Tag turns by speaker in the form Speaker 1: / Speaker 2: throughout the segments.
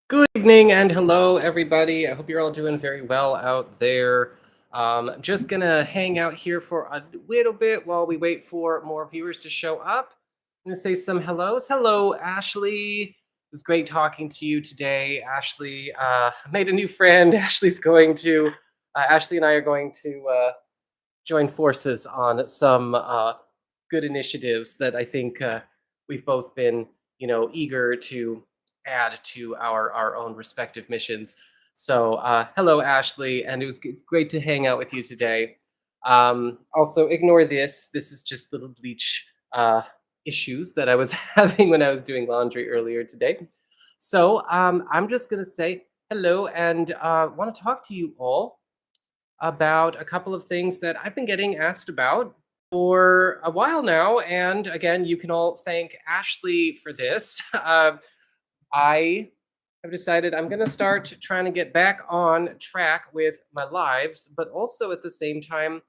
Speaker 1: Good evening and hello, everybody. I hope you're all doing very well out there. Just gonna hang out here for a little bit while we wait for more viewers to show up. I'm gonna say some hellos. Hello, Ashley. It was great talking to you today, Ashley. I made a new friend. Ashley and I are going to join forces on some good initiatives that I think we've both been, eager to add to our own respective missions. So, hello, Ashley, and it's great to hang out with you today. Also, ignore this. This is just little bleach issues that I was having when I was doing laundry earlier today. So, I'm just gonna say hello and want to talk to you all about a couple of things that I've been getting asked about for a while now. And again, you can all thank Ashley for this. I have decided I'm going to start trying to get back on track with my lives, but also at the same time,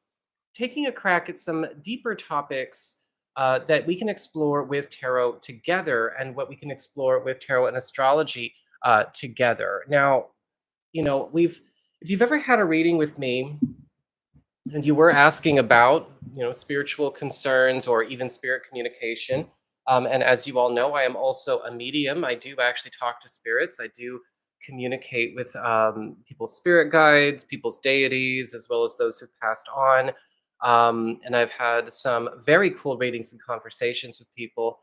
Speaker 1: taking a crack at some deeper topics that we can explore with tarot together and what we can explore with tarot and astrology together. Now, if you've ever had a reading with me and you were asking about spiritual concerns or even spirit communication, and as you all know, I am also a medium. I do actually talk to spirits. I do communicate with people's spirit guides, people's deities, as well as those who've passed on. And I've had some very cool readings and conversations with people,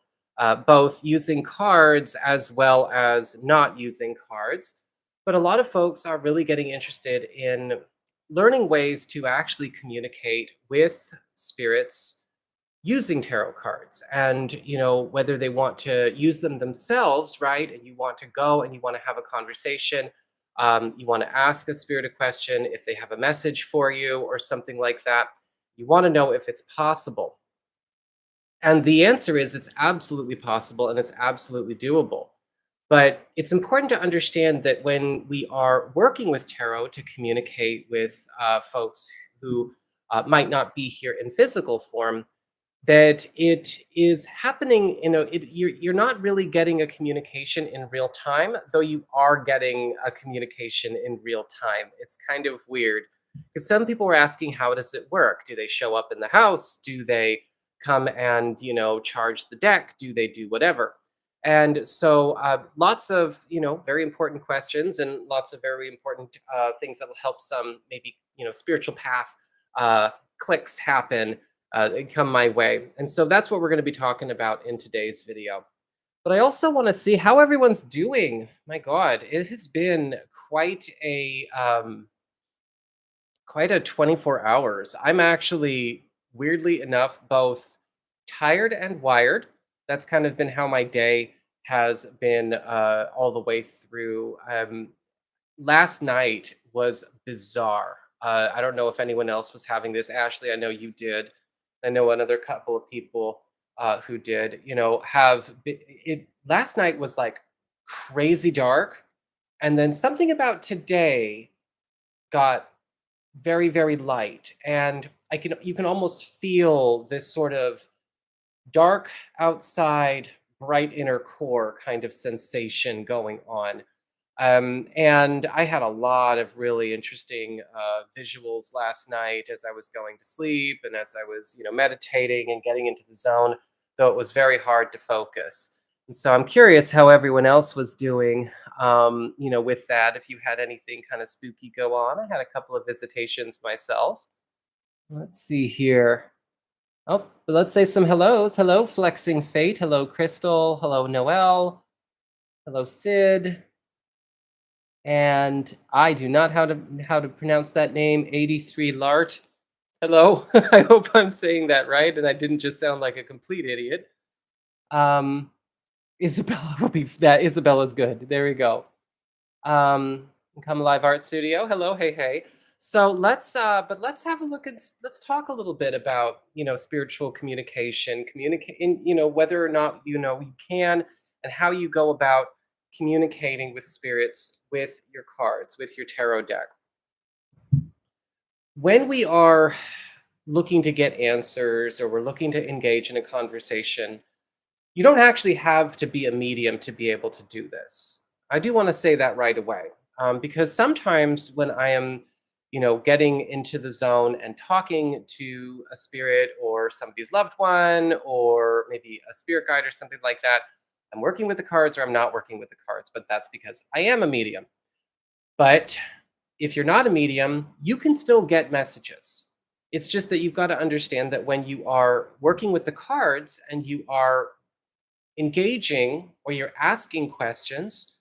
Speaker 1: both using cards as well as not using cards. But a lot of folks are really getting interested in learning ways to actually communicate with spirits using tarot cards, and whether they want to use them themselves, right? And you want to go and you want to have a conversation, you want to ask a spirit a question if they have a message for you or something like that. You want to know if it's possible, and the answer is it's absolutely possible and it's absolutely doable. But it's important to understand that when we are working with tarot to communicate with folks who might not be here in physical form, that it is happening, you're not really getting a communication in real time, though you are getting a communication in real time. It's kind of weird because some people were asking, how does it work? Do they show up in the house? Do they come and, charge the deck? Do they do whatever? And so lots of, very important questions and lots of very important things that will help some maybe, spiritual path clicks happen, come my way. And so that's what we're going to be talking about in today's video. But I also want to see how everyone's doing. My God, it has been quite a 24 hours. I'm actually, weirdly enough, both tired and wired. That's kind of been how my day has been all the way through. Last night was bizarre. I don't know if anyone else was having this. Ashley, I know you did. I know another couple of people who did. It. Last night was like crazy dark, and then something about today got very, very light, and you can almost feel this sort of dark outside, bright inner core kind of sensation going on. And I had a lot of really interesting visuals last night as I was going to sleep and as I was, meditating and getting into the zone, though it was very hard to focus. And so I'm curious how everyone else was doing, with that, if you had anything kind of spooky go on. I had a couple of visitations myself. Let's see here. Oh, let's say some hellos. Hello, Flexing Fate. Hello, Crystal. Hello, Noel. Hello, Sid. And I do not how to pronounce that name. 83 Lart. Hello. I hope I'm saying that right, and I didn't just sound like a complete idiot. Isabella will be that. Isabella's good. There we go. Come Live Art Studio. Hello, hey. So let's have a look at, let's talk a little bit about, spiritual communication, whether or not, you can, and how you go about communicating with spirits with your cards, with your tarot deck. When we are looking to get answers or we're looking to engage in a conversation, you don't actually have to be a medium to be able to do this. I do want to say that right away, because sometimes when I am, getting into the zone and talking to a spirit or somebody's loved one or maybe a spirit guide or something like that, I'm working with the cards or I'm not working with the cards, but that's because I am a medium. But if you're not a medium, you can still get messages. It's just that you've got to understand that when you are working with the cards and you are engaging or you're asking questions,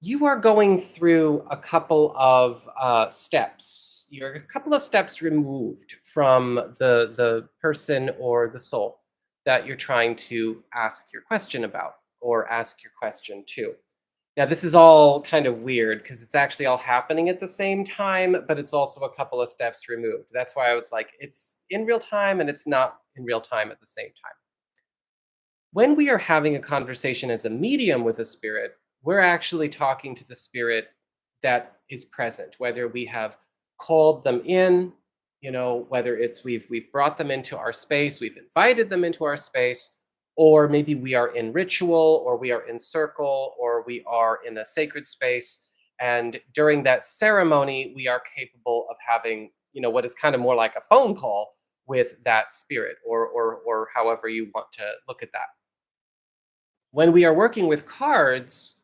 Speaker 1: you are going through a couple of steps. You're a couple of steps removed from the person or the soul that you're trying to ask your question about or ask your question to. Now, this is all kind of weird because it's actually all happening at the same time, but it's also a couple of steps removed. That's why I was like, it's in real time and it's not in real time at the same time. When we are having a conversation as a medium with a spirit, we're actually talking to the spirit that is present, whether we have called them in, whether it's we've brought them into our space, we've invited them into our space, or maybe we are in ritual, or we are in circle, or we are in a sacred space. And during that ceremony, we are capable of having, what is kind of more like a phone call with that spirit, or however you want to look at that. When we are working with cards,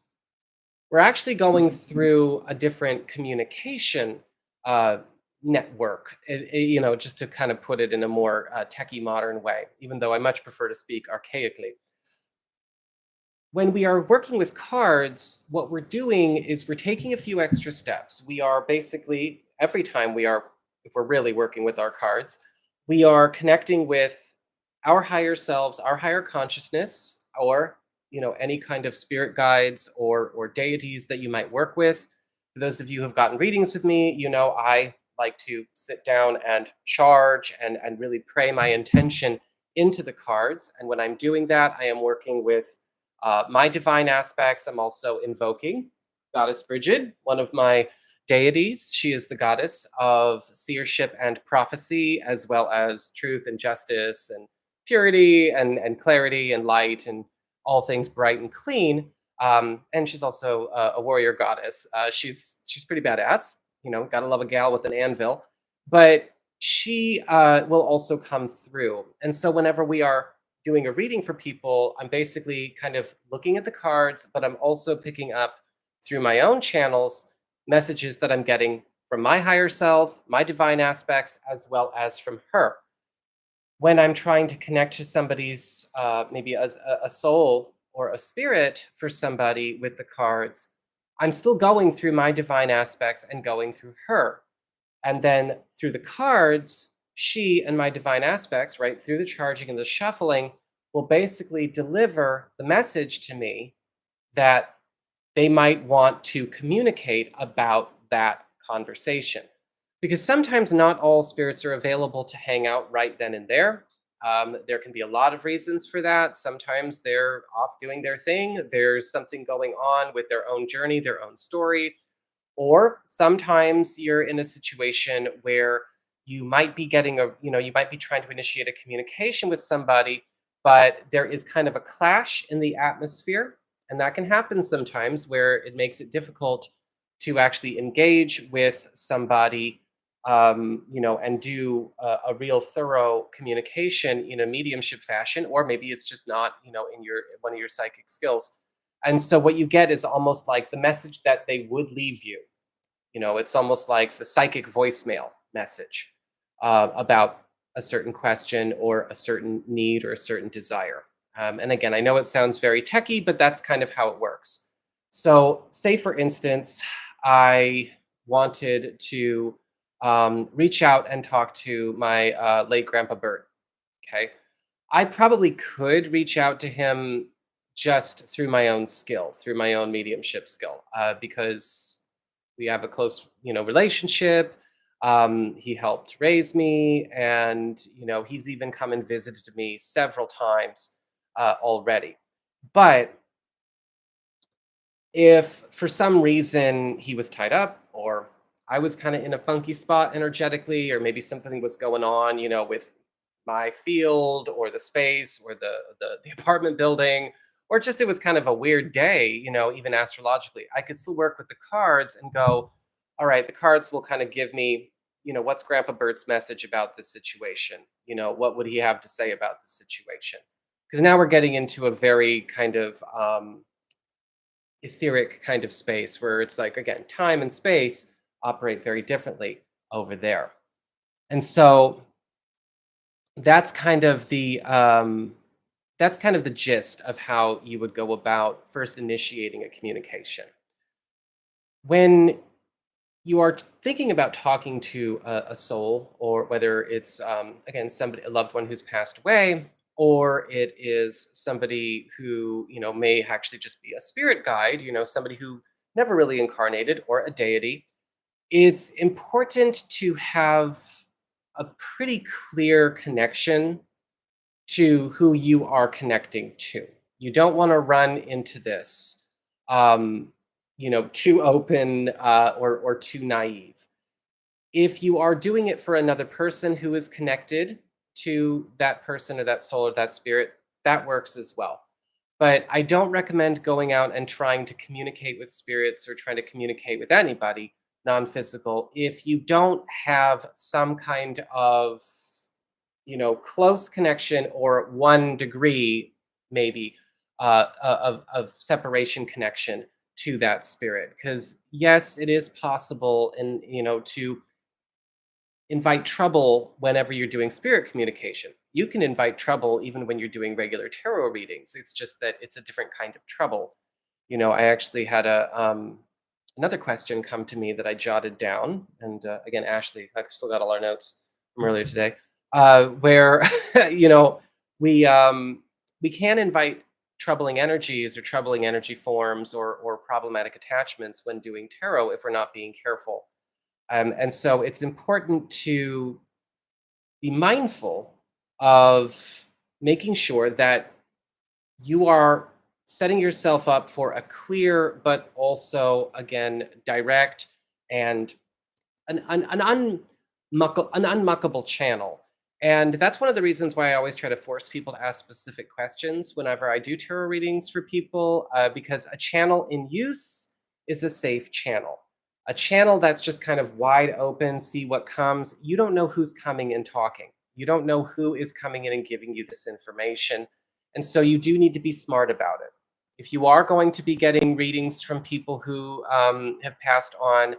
Speaker 1: we're actually going through a different communication uh, network, just to kind of put it in a more techie modern way, even though I much prefer to speak archaically. When we are working with cards, what we're doing is we're taking a few extra steps. We are basically, every time we are, if we're really working with our cards, we are connecting with our higher selves, our higher consciousness, or any kind of spirit guides or deities that you might work with. For those of you who have gotten readings with me, I like to sit down and charge and really pray my intention into the cards. And when I'm doing that, I am working with my divine aspects. I'm also invoking Goddess Brigid, one of my deities. She is the goddess of seership and prophecy, as well as truth and justice and purity and clarity and light and all things bright and clean. And she's also a warrior goddess. She's pretty badass. Gotta love a gal with an anvil. But she will also come through. And so whenever we are doing a reading for people, I'm basically kind of looking at the cards, but I'm also picking up through my own channels messages that I'm getting from my higher self, my divine aspects, as well as from her. When I'm trying to connect to somebody's, maybe as a soul or a spirit for somebody with the cards, I'm still going through my divine aspects and going through her. And then through the cards, she and my divine aspects, right, through the charging and the shuffling, will basically deliver the message to me that they might want to communicate about that conversation. Because sometimes not all spirits are available to hang out right then and there. There can be a lot of reasons for that. Sometimes they're off doing their thing, there's something going on with their own journey, their own story. Or sometimes you're in a situation where you might be you might be trying to initiate a communication with somebody, but there is kind of a clash in the atmosphere. And that can happen sometimes where it makes it difficult to actually engage with somebody, and do a real thorough communication in a mediumship fashion, or maybe it's just not, in your one of your psychic skills. And so what you get is almost like the message that they would leave you. It's almost like the psychic voicemail message about a certain question or a certain need or a certain desire. And again, I know it sounds very techie, but that's kind of how it works. So, say for instance, I wanted to reach out and talk to my late grandpa Bert. Okay. I probably could reach out to him just through my own skill, through my own mediumship skill, because we have a close, relationship. He helped raise me, and he's even come and visited me several times already. But if for some reason he was tied up, or I was kind of in a funky spot energetically, or maybe something was going on, with my field or the space or the apartment building or just it was kind of a weird day, even astrologically, I could still work with the cards and go, all right, the cards will kind of give me, what's Grandpa Bert's message about this situation? What would he have to say about the situation? Because now we're getting into a very kind of etheric kind of space where it's like, again, time and space operate very differently over there. And so that's kind of the gist of how you would go about first initiating a communication. When you are thinking about talking to a soul, or whether it's again somebody, a loved one who's passed away, or it is somebody who may actually just be a spirit guide, somebody who never really incarnated, or a deity, it's important to have a pretty clear connection to who you are connecting to. You don't want to run into this, um, too open, or too naive. If you are doing it for another person who is connected to that person or that soul or that spirit, that works as well. But I don't recommend going out and trying to communicate with spirits or trying to communicate with anybody non-physical if you don't have some kind of close connection, or 1 degree maybe of separation connection to that spirit. Because yes, it is possible, and to invite trouble whenever you're doing spirit communication. You can invite trouble even when you're doing regular tarot readings. It's just that it's a different kind of trouble. I actually had another question come to me that I jotted down, and again, Ashley, I've still got all our notes from earlier today, where you know we we can invite troubling energies or troubling energy forms, or problematic attachments when doing tarot if we're not being careful. And so it's important to be mindful of making sure that you are setting yourself up for a clear, but also, again, direct and an unmuckable channel. And that's one of the reasons why I always try to force people to ask specific questions whenever I do tarot readings for people, because a channel in use is a safe channel. A channel that's just kind of wide open, see what comes. You don't know who's coming and talking. You don't know who is coming in and giving you this information. And so you do need to be smart about it. If you are going to be getting readings from people who have passed on,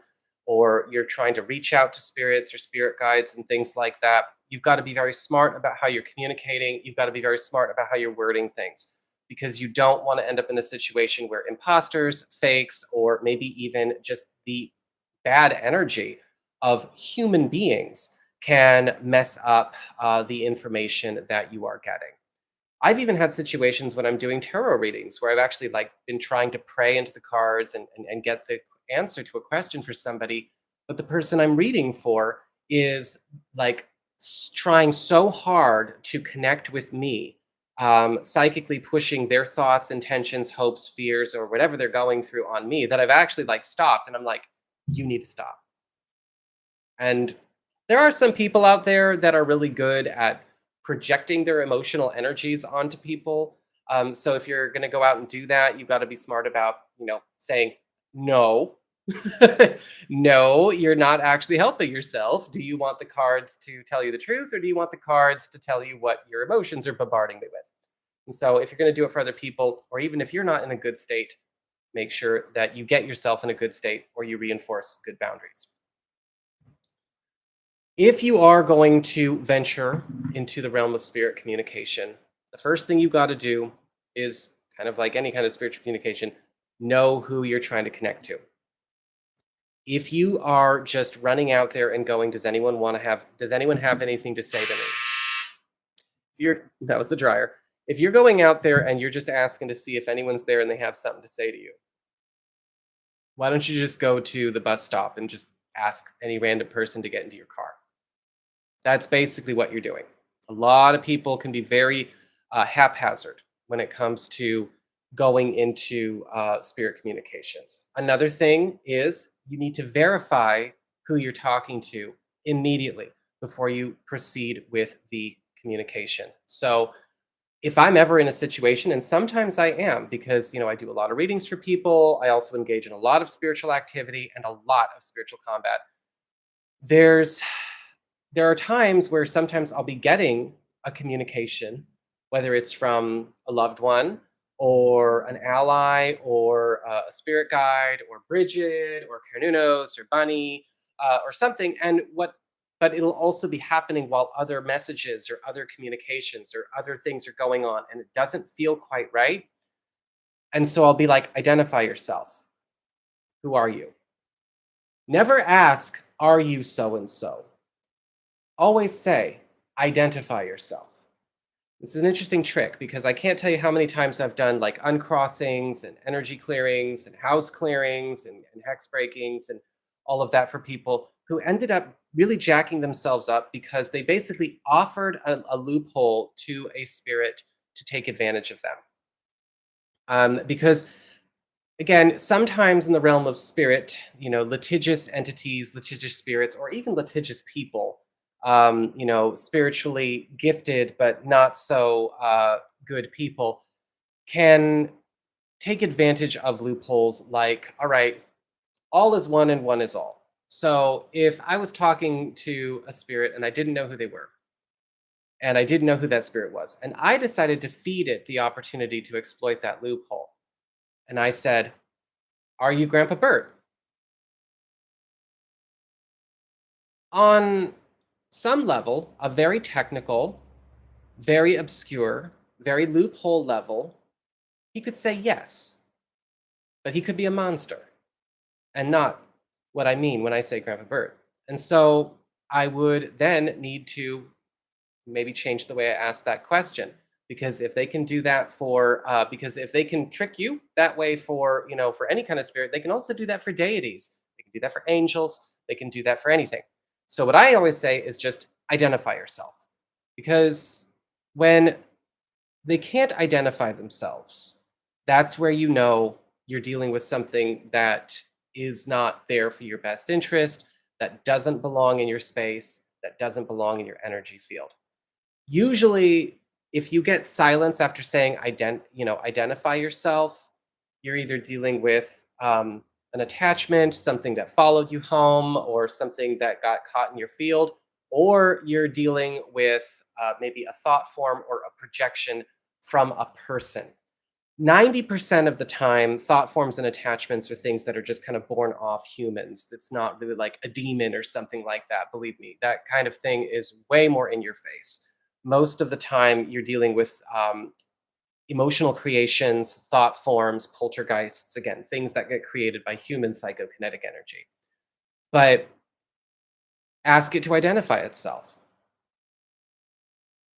Speaker 1: or you're trying to reach out to spirits or spirit guides and things like that, you've got to be very smart about how you're communicating. You've got to be very smart about how you're wording things, because you don't want to end up in a situation where imposters, fakes, or maybe even just the bad energy of human beings can mess up the information that you are getting. I've even had situations when I'm doing tarot readings where I've actually like been trying to pray into the cards, and get the answer to a question for somebody, but the person I'm reading for is like trying so hard to connect with me, psychically pushing their thoughts, intentions, hopes, fears, or whatever they're going through on me, that I've actually like stopped, and I'm like, you need to stop. And there are some people out there that are really good at projecting their emotional energies onto people. So if you're going to go out and do that, you've got to be smart about, saying, no, no, you're not actually helping yourself. Do you want the cards to tell you the truth, or do you want the cards to tell you what your emotions are bombarding me with? And so if you're going to do it for other people, or even if you're not in a good state, make sure that you get yourself in a good state, or you reinforce good boundaries. If you are going to venture into the realm of spirit communication, the first thing you got to do is, kind of like any kind of spiritual communication, know who you're trying to connect to. If you are just running out there and going, does anyone have anything to say to me? That was the dryer. If you're going out there and you're just asking to see if anyone's there and they have something to say to you, why don't you just go to the bus stop and just ask any random person to get into your car? That's basically what you're doing. A lot of people can be very haphazard when it comes to going into spirit communications. Another thing is, you need to verify who you're talking to immediately before you proceed with the communication. So if I'm ever in a situation, and sometimes I am, because I do a lot of readings for people, I also engage in a lot of spiritual activity and a lot of spiritual combat. There's there are times where sometimes I'll be getting a communication, whether it's from a loved one or an ally or a spirit guide or Bridget or Carnunos or Bunny or something. But it'll also be happening while other messages or other communications or other things are going on, and it doesn't feel quite right. And so I'll be like, identify yourself. Who are you? Never ask, are you so and so? Always say, identify yourself. This is an interesting trick because I can't tell you how many times I've done like uncrossings and energy clearings and house clearings and hex breakings and all of that for people who ended up really jacking themselves up because they basically offered a loophole to a spirit to take advantage of them. Because again, sometimes in the realm of spirit, litigious entities, litigious spirits, or even litigious people, spiritually gifted but not so good people can take advantage of loopholes like, all right, all is one and one is all. So if I was talking to a spirit and I didn't know who they were, and I didn't know who that spirit was, and I decided to feed it the opportunity to exploit that loophole, and I said, are you Grandpa Bert? On some level, a very technical, very obscure, very loophole level, he could say yes, but he could be a monster and not what I mean when I say Grandpa Bert. And so I would then need to maybe change the way I ask that question. Because if they can do that because if they can trick you that way for any kind of spirit, they can also do that for deities. They can do that for angels. They can do that for anything. So what I always say is just identify yourself. Because when they can't identify themselves, that's where you're dealing with something that is not there for your best interest, that doesn't belong in your space, that doesn't belong in your energy field. Usually, if you get silence after saying identify yourself, you're either dealing with an attachment, something that followed you home, or something that got caught in your field, or you're dealing with maybe a thought form or a projection from a person. 90% of the time, thought forms and attachments are things that are just kind of born off humans. It's not really like a demon or something like that. Believe me, that kind of thing is way more in your face. Most of the time, you're dealing with emotional creations, thought forms, poltergeists, again, things that get created by human psychokinetic energy. But ask it to identify itself.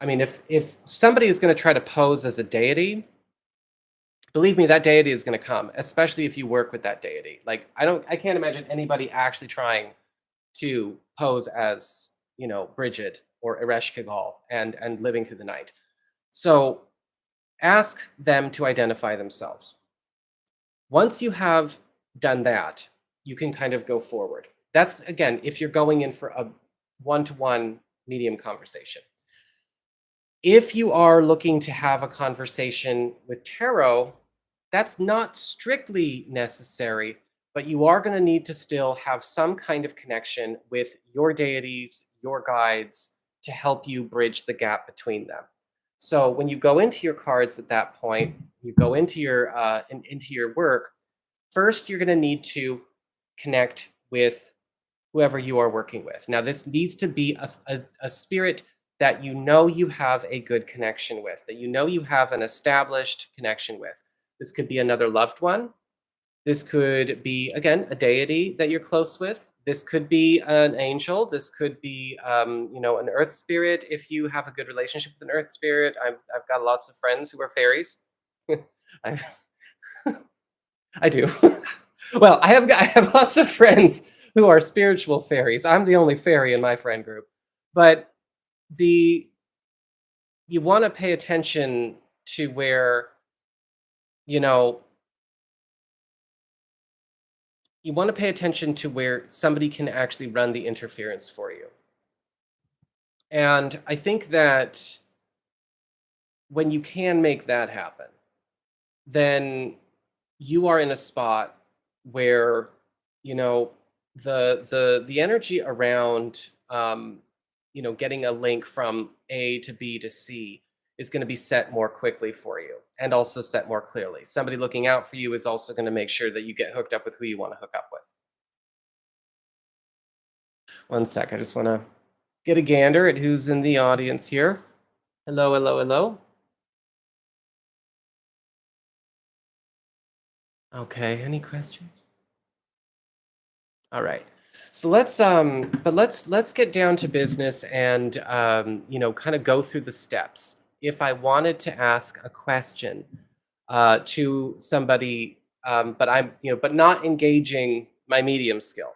Speaker 1: I mean, if somebody is going to try to pose as a deity, believe me, that deity is going to come, especially if you work with that deity. Like I can't imagine anybody actually trying to pose as, Bridget or Ereshkigal and living through the night. So ask them to identify themselves. Once you have done that, you can kind of go forward. That's again, if you're going in for a one-to-one medium conversation. If you are looking to have a conversation with tarot, that's not strictly necessary, but you are going to need to still have some kind of connection with your deities, your guides, to help you bridge the gap between them. So when you go into your cards at that point, you go into your work. First, you're going to need to connect with whoever you are working with. Now, this needs to be a spirit that you have a good connection with, that you have an established connection with. This could be another loved one. This could be, again, a deity that you're close with. This could be an angel. This could be, an earth spirit. If you have a good relationship with an earth spirit, I've got lots of friends who are fairies. I, I do. Well, I have lots of friends who are spiritual fairies. I'm the only fairy in my friend group, but the you want to pay attention to where you know you want to pay attention to where somebody can actually run the interference for you. And I think that when you can make that happen, then you are in a spot where, you know, the energy around, getting a link from A to B to C is going to be set more quickly for you, and also set more clearly. Somebody looking out for you is also going to make sure that you get hooked up with who you want to hook up with. One sec, I just want to get a gander at who's in the audience here. Hello, hello, hello. Okay, any questions? All right. So let's get down to business and kind of go through the steps. If I wanted to ask a question to somebody, but not engaging my medium skill,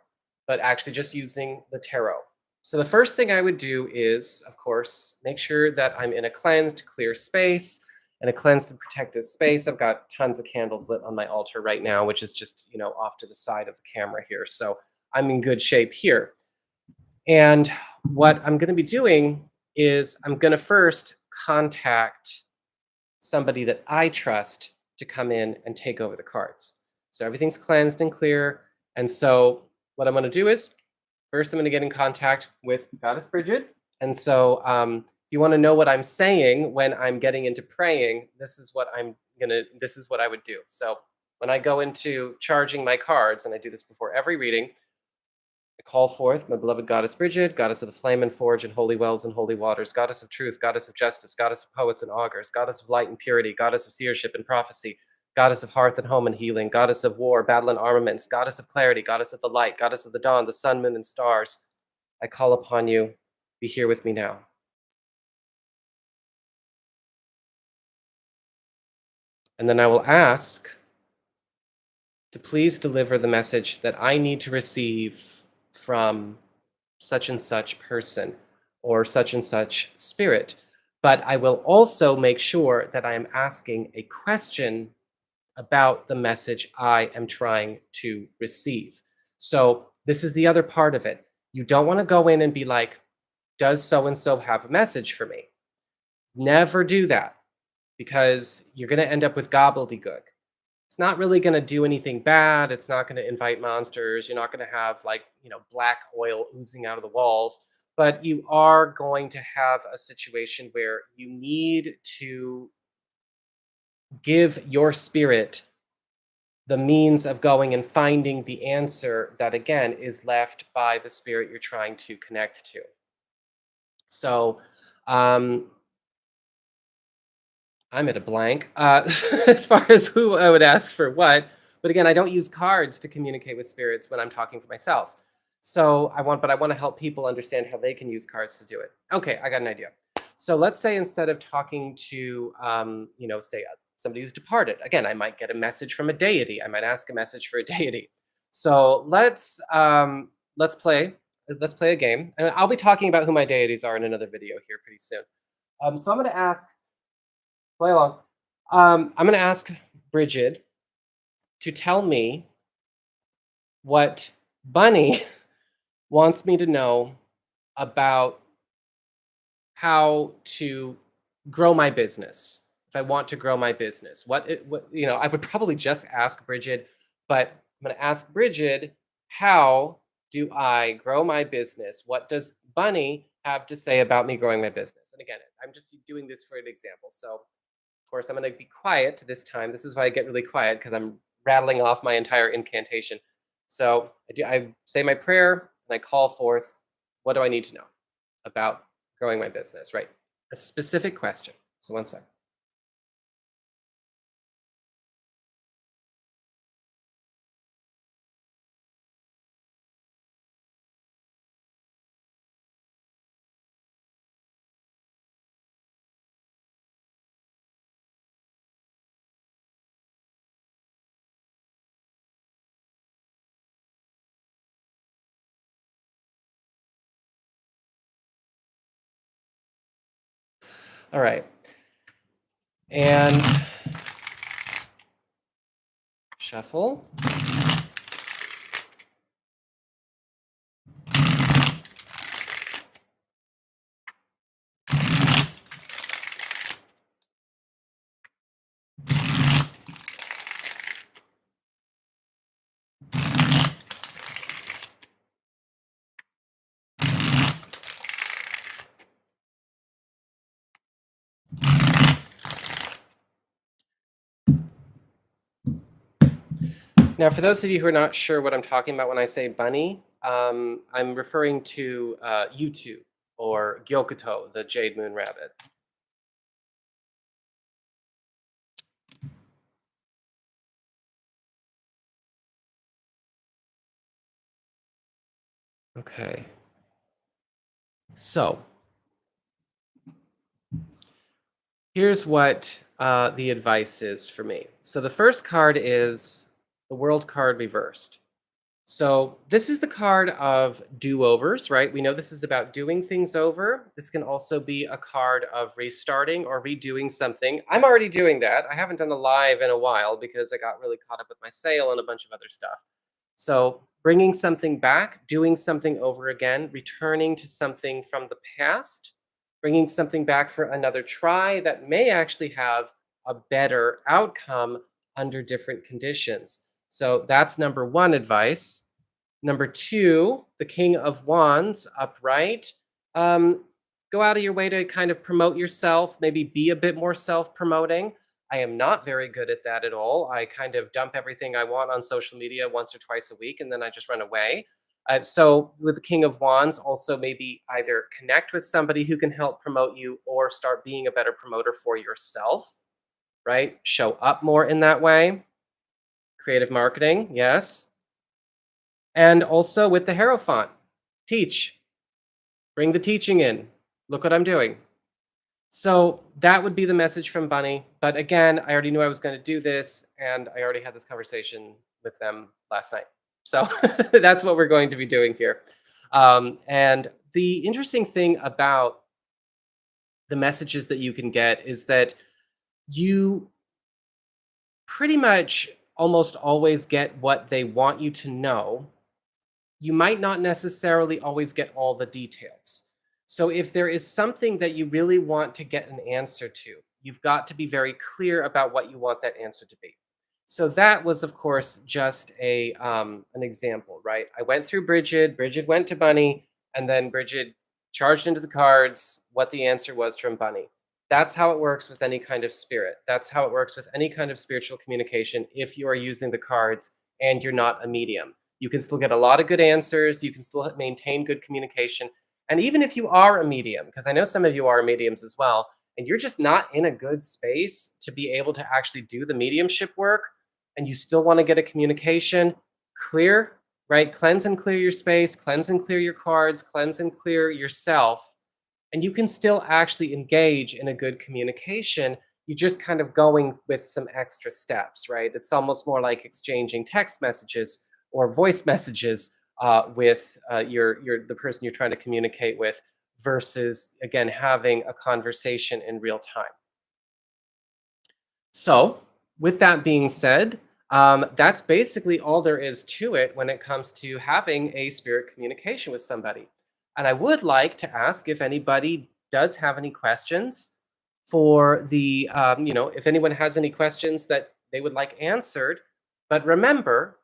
Speaker 1: but actually just using the tarot. So the first thing I would do is, of course, make sure that I'm in a cleansed, clear space and a cleansed and protected space. I've got tons of candles lit on my altar right now, which is just, off to the side of the camera here. So I'm in good shape here. And what I'm going to be doing is I'm going to first contact somebody that I trust to come in and take over the cards. So everything's cleansed and clear. And so what I'm going to do is first I'm going to get in contact with Goddess Bridget. And so if you want to know what I'm saying when I'm getting into praying, this is what I would do. So when I go into charging my cards, and I do this before every reading, I call forth my beloved Goddess Bridget, Goddess of the flame and forge and holy wells and holy waters, Goddess of truth, Goddess of justice, Goddess of poets and augurs, Goddess of light and purity, Goddess of seership and prophecy, Goddess of hearth and home and healing, Goddess of war, battle and armaments, Goddess of clarity, Goddess of the light, Goddess of the dawn, the sun, moon, and stars. I call upon you. Be here with me now. And then I will ask to please deliver the message that I need to receive from such and such person or such and such spirit. But I will also make sure that I am asking a question about the message I am trying to receive. So, this is the other part of it. You don't want to go in and be like, does so and so have a message for me? Never do that, because you're going to end up with gobbledygook. It's not really going to do anything bad. It's not going to invite monsters. You're not going to have, like, black oil oozing out of the walls. But you are going to have a situation where you need to give your spirit the means of going and finding the answer that, again, is left by the spirit you're trying to connect to. So, um, I'm at a blank as far as who I would ask for what. But again, I don't use cards to communicate with spirits when I'm talking for myself. So but I want to help people understand how they can use cards to do it. Okay, I got an idea. So let's say instead of talking to, say somebody who's departed, again, I might get a message from a deity. I might ask a message for a deity. So let's play a game, and I'll be talking about who my deities are in another video here pretty soon. So I'm going to ask. Play along. I'm going to ask Bridget to tell me what Bunny wants me to know about how to grow my business. If I want to grow my business, I would probably just ask Bridget, but I'm going to ask Bridget, how do I grow my business? What does Bunny have to say about me growing my business? And again, I'm just doing this for an example. So, of course, I'm going to be quiet this time. This is why I get really quiet, because I'm rattling off my entire incantation. So I say my prayer and I call forth, what do I need to know about growing my business, right? A specific question. So one second. All right. And shuffle. Now, for those of you who are not sure what I'm talking about when I say bunny, I'm referring to Yutu or Gyokuto, the jade moon rabbit. Okay. So here's what the advice is for me. So the first card is the World card reversed. So this is the card of do-overs, right? We know this is about doing things over. This can also be a card of restarting or redoing something. I'm already doing that. I haven't done a live in a while because I got really caught up with my sale and a bunch of other stuff. So bringing something back, doing something over again, returning to something from the past, bringing something back for another try that may actually have a better outcome under different conditions. So that's number one advice. Number two, the King of Wands upright. Um, Go out of your way to kind of promote yourself, maybe be a bit more self promoting. I am not very good at that at all. I kind of dump everything I want on social media once or twice a week and then I just run away. So, with the King of Wands, also maybe either connect with somebody who can help promote you or start being a better promoter for yourself, right? Show up more in that way. Creative marketing, yes. And also with the Hierophant, teach, bring the teaching in. Look what I'm doing. So that would be the message from Bunny. But again, I already knew I was going to do this, and I already had this conversation with them last night. So that's what we're going to be doing here. And the interesting thing about the messages that you can get is that you pretty much almost always get what they want you to know. You might not necessarily always get all the details. So if there is something that you really want to get an answer to, you've got to be very clear about what you want that answer to be. So that was, of course, just a an example, right? I went through Bridget, Bridget went to Bunny, and then Bridget charged into the cards what the answer was from Bunny. That's how it works with any kind of spirit. That's how it works with any kind of spiritual communication if you are using the cards and you're not a medium. You can still get a lot of good answers. You can still maintain good communication. And even if you are a medium, because I know some of you are mediums as well, and you're just not in a good space to be able to actually do the mediumship work, and you still want to get a communication, clear, right? Cleanse and clear your space, cleanse and clear your cards, cleanse and clear yourself. And you can still actually engage in a good communication. You're just kind of going with some extra steps, right? It's almost more like exchanging text messages or voice messages with your the person you're trying to communicate with, versus again having a conversation in real time. So, with that being said, that's basically all there is to it when it comes to having a spirit communication with somebody. And I would like to ask if anybody does have any questions for the, if anyone has any questions that they would like answered. But remember,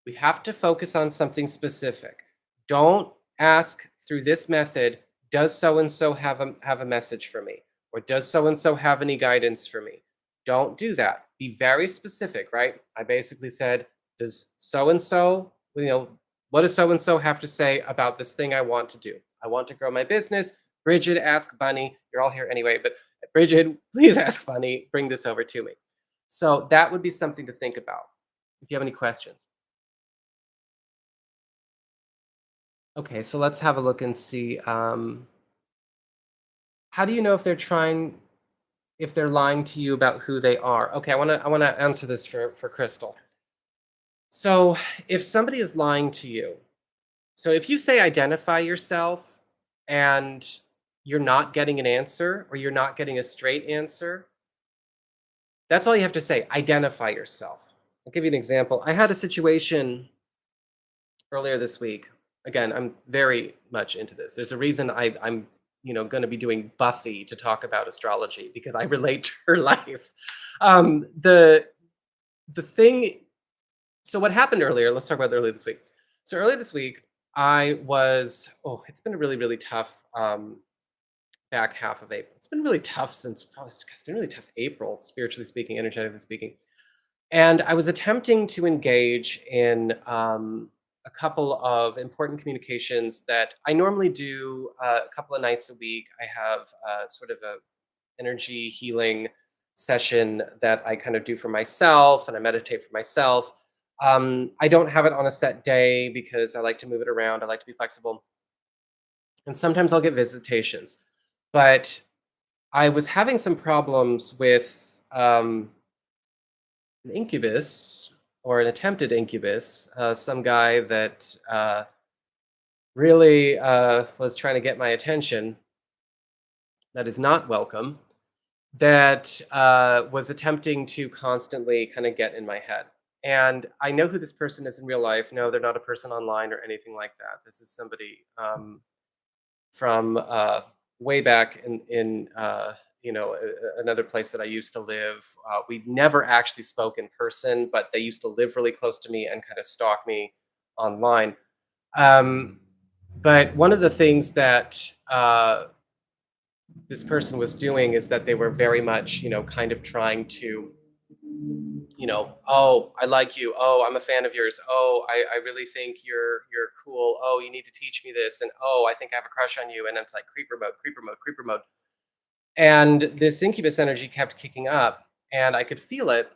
Speaker 1: we have to focus on something specific. Don't ask through this method, does so and so have a message for me? Or does so and so have any guidance for me? Don't do that. Be very specific, right? I basically said, does so and so, what does so and so have to say about this thing I want to do? I want to grow my business. Bridget, ask Bunny. You're all here anyway, but Bridget, please ask Bunny, bring this over to me. So that would be something to think about if you have any questions. Okay, so let's have a look and see. How do you know if they're lying to you about who they are? Okay, I wanna answer this for Crystal. So if somebody is lying to you, so if you say identify yourself and you're not getting an answer or you're not getting a straight answer, that's all you have to say. Identify yourself. I'll give you an example. I had a situation earlier this week. Again, I'm very much into this. There's a reason I'm going to be doing Buffy to talk about astrology because I relate to her life. The thing. So what happened earlier? Let's talk about earlier this week. So earlier this week, I was. Oh, it's been a really really tough back half of April. It's been really tough since. It's been really tough April, spiritually speaking, energetically speaking. And I was attempting to engage in a couple of important communications that I normally do a couple of nights a week. I have sort of a energy healing session that I kind of do for myself, and I meditate for myself. I don't have it on a set day because I like to move it around. I like to be flexible, and sometimes I'll get visitations. But I was having some problems with an incubus, or an attempted incubus, some guy that really was trying to get my attention, that is not welcome, that was attempting to constantly kind of get in my head. And I know who this person is in real life. No, they're not a person online or anything like that. This is somebody from way back in another place that I used to live. We never actually spoke in person, but they used to live really close to me and kind of stalk me online. Um, but one of the things that this person was doing is that they were very much, kind of trying to, oh, I like you. Oh, I'm a fan of yours. Oh, I really think you're cool. Oh, you need to teach me this. And oh, I think I have a crush on you. And it's like creeper mode, creeper mode, creeper mode. And this incubus energy kept kicking up, and I could feel it.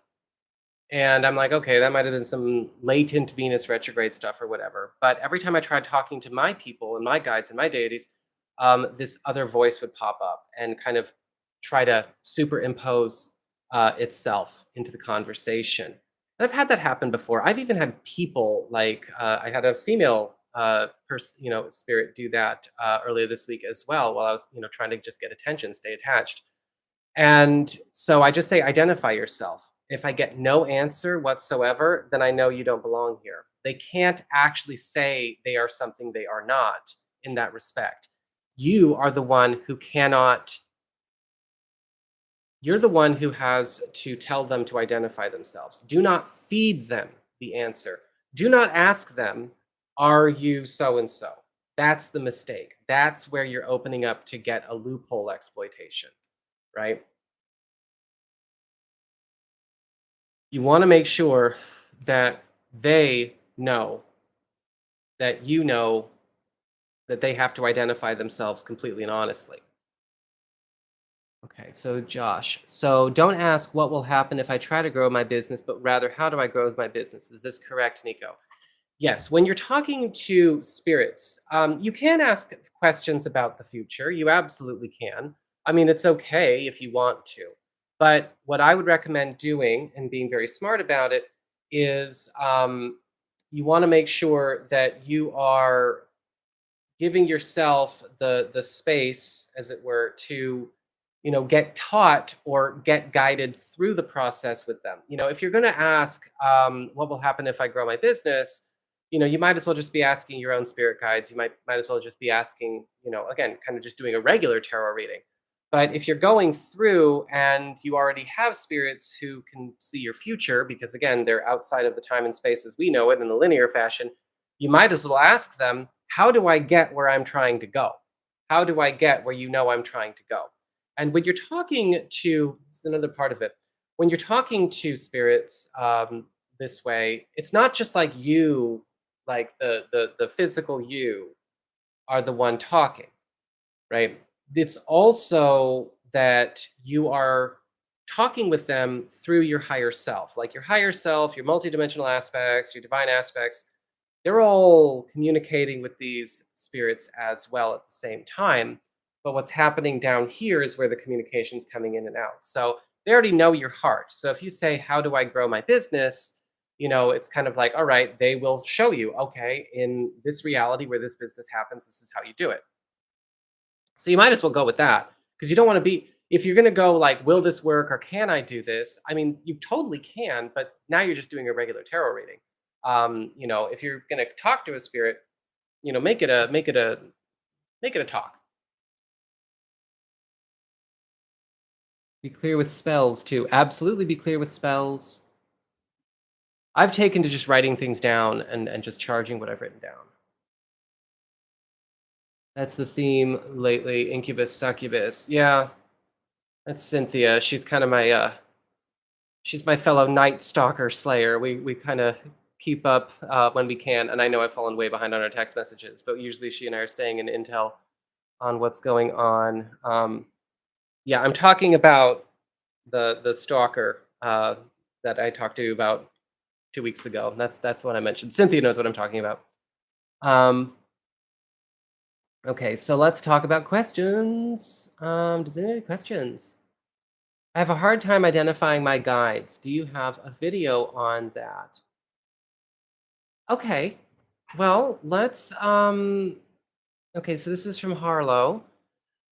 Speaker 1: And I'm like, okay, that might have been some latent Venus retrograde stuff or whatever. But every time I tried talking to my people and my guides and my deities, this other voice would pop up and kind of try to superimpose itself into the conversation. And I've had that happen before. I've even had people like I had a female spirit do that earlier this week as well, while I was, trying to just get attention, stay attached. And so I just say, identify yourself. If I get no answer whatsoever, then I know you don't belong here. They can't actually say they are something they are not in that respect. You are the one who cannot, you're the one who has to tell them to identify themselves. Do not feed them the answer. Do not ask them, are you so and so? That's the mistake. That's where you're opening up to get a loophole exploitation, right? You want to make sure that they know that you know that they have to identify themselves completely and honestly. Okay, so Josh, so don't ask what will happen if I try to grow my business, but rather how do I grow my business? Is this correct, Nico? Yes, when you're talking to spirits, you can ask questions about the future. You absolutely can. I mean, it's okay if you want to. But what I would recommend doing and being very smart about it is you want to make sure that you are giving yourself the space, as it were, to get taught or get guided through the process with them. If you're going to ask what will happen if I grow my business, you might as well just be asking your own spirit guides. You might as well just be asking, again, kind of just doing a regular tarot reading. But if you're going through and you already have spirits who can see your future, because again, they're outside of the time and space as we know it in a linear fashion, you might as well ask them, how do I get where I'm trying to go? How do I get where I'm trying to go? And when you're talking to, this is another part of it, when you're talking to spirits this way, it's not just like you, like the physical you, are the one talking, right? It's also that you are talking with them through your higher self, like your higher self, your multidimensional aspects, your divine aspects. They're all communicating with these spirits as well at the same time. But what's happening down here is where the communication's coming in and out. So they already know your heart. So if you say, how do I grow my business? It's kind of like, all right, they will show you, okay, in this reality where this business happens, this is how you do it. So you might as well go with that, because you don't want to be, if you're going to go like, will this work or can I do this? I mean, you totally can, but now you're just doing a regular tarot reading. If you're going to talk to a spirit, make it a talk. Be clear with spells too. Absolutely be clear with spells. I've taken to just writing things down and just charging what I've written down. That's the theme lately. Incubus, succubus. Yeah, that's Cynthia. She's kind of my She's my fellow Night Stalker Slayer. We kind of keep up when we can, and I know I've fallen way behind on our text messages, but usually she and I are staying in intel on what's going on. Yeah, I'm talking about the stalker that I talked to you about 2 weeks ago. That's what I mentioned. Cynthia knows what I'm talking about. Um, okay, so let's talk about questions. Does anyone have any questions? I have a hard time identifying my guides. Do you have a video on that? Okay. Well, let's okay, so this is from Harlow.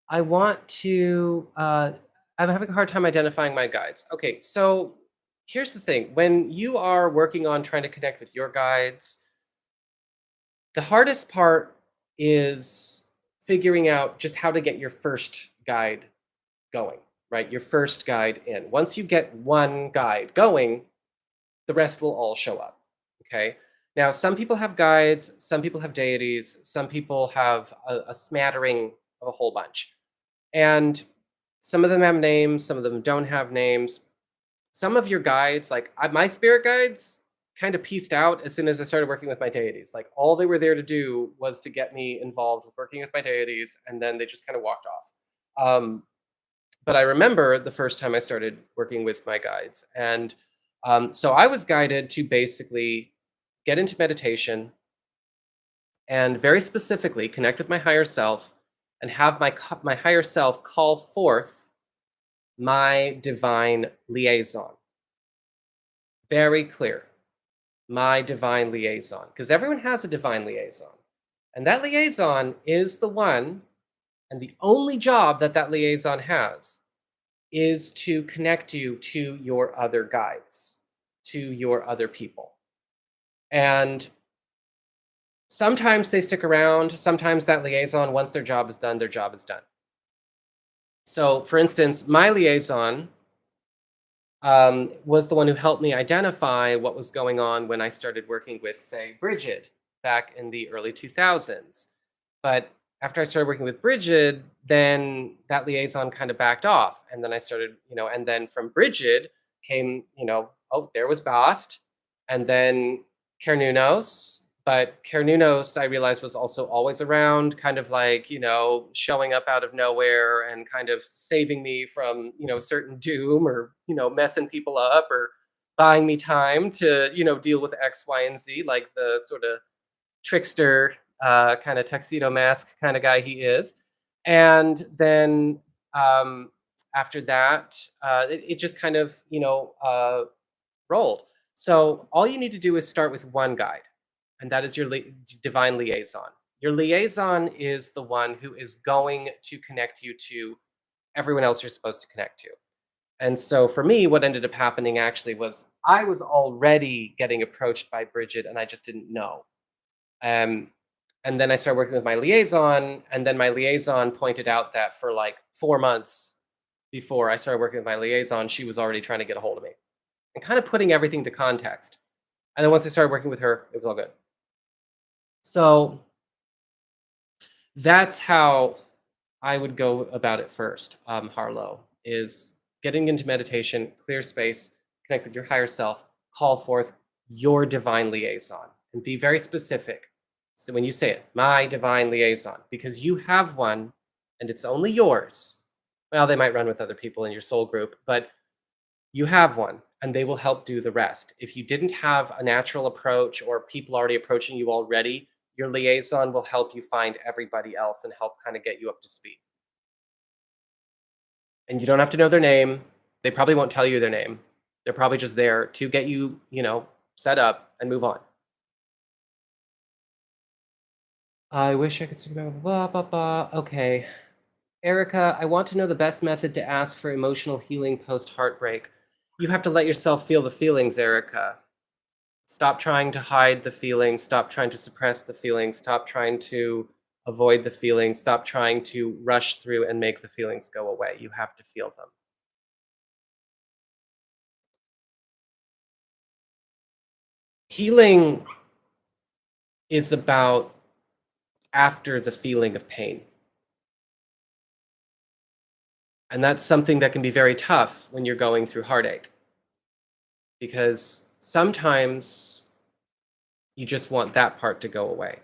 Speaker 1: I want to I'm having a hard time identifying my guides. Okay, so here's the thing. When you are working on trying to connect with your guides, the hardest part is figuring out just how to get your first guide going, right? Your first guide in. Once you get one guide going, the rest will all show up. Okay. Now, some people have guides, some people have deities, some people have a smattering of a whole bunch. And some of them have names, some of them don't have names. Some of your guides, like my spirit guides, kind of pieced out as soon as I started working with my deities. Like all they were there to do was to get me involved with working with my deities, and then they just kind of walked off. Um, but I remember the first time I started working with my guides. And so I was guided to basically get into meditation and very specifically connect with my higher self and have my higher self call forth my divine liaison. Very clear. My divine liaison. Because everyone has a divine liaison. And that liaison is the one, and the only job that that liaison has is to connect you to your other guides, to your other people. And sometimes they stick around. Sometimes that liaison, once their job is done, their job is done. So, for instance, my liaison was the one who helped me identify what was going on when I started working with, say, Bridget back in the early 2000s. But after I started working with Bridget, then that liaison kind of backed off. And then I started, and then from Bridget came, oh, there was Bast, and then Kernunos. But Kernunos, I realized, was also always around, kind of like, showing up out of nowhere and kind of saving me from, certain doom or, messing people up or buying me time to, deal with X, Y, and Z, like the sort of trickster kind of tuxedo mask kind of guy he is. And then after that, it just kind of, rolled. So all you need to do is start with one guide, and that is your divine liaison. Your liaison is the one who is going to connect you to everyone else you're supposed to connect to. And so for me, what ended up happening actually was I was already getting approached by Bridget, and I just didn't know. Um, and then I started working with my liaison, and then my liaison pointed out that for like 4 months before I started working with my liaison, she was already trying to get a hold of me and kind of putting everything to context. And then once I started working with her, it was all good. So that's how I would go about it first, Harlow, is getting into meditation, clear space, connect with your higher self, call forth your divine liaison, and be very specific. So when you say it, my divine liaison, because you have one and it's only yours. Well, they might run with other people in your soul group, but you have one and they will help do the rest. If you didn't have a natural approach or people already approaching you already, your liaison will help you find everybody else and help kind of get you up to speed. And you don't have to know their name. They probably won't tell you their name. They're probably just there to get you, set up and move on. I wish I could speak about blah, blah, blah. Okay. Erica, I want to know the best method to ask for emotional healing post heartbreak. You have to let yourself feel the feelings, Erica. Stop trying to hide the feelings. Stop trying to suppress the feelings. Stop trying to avoid the feelings. Stop trying to rush through and make the feelings go away. You have to feel them. Healing is about after the feeling of pain. And that's something that can be very tough when you're going through heartache. because sometimes you just want that part to go away.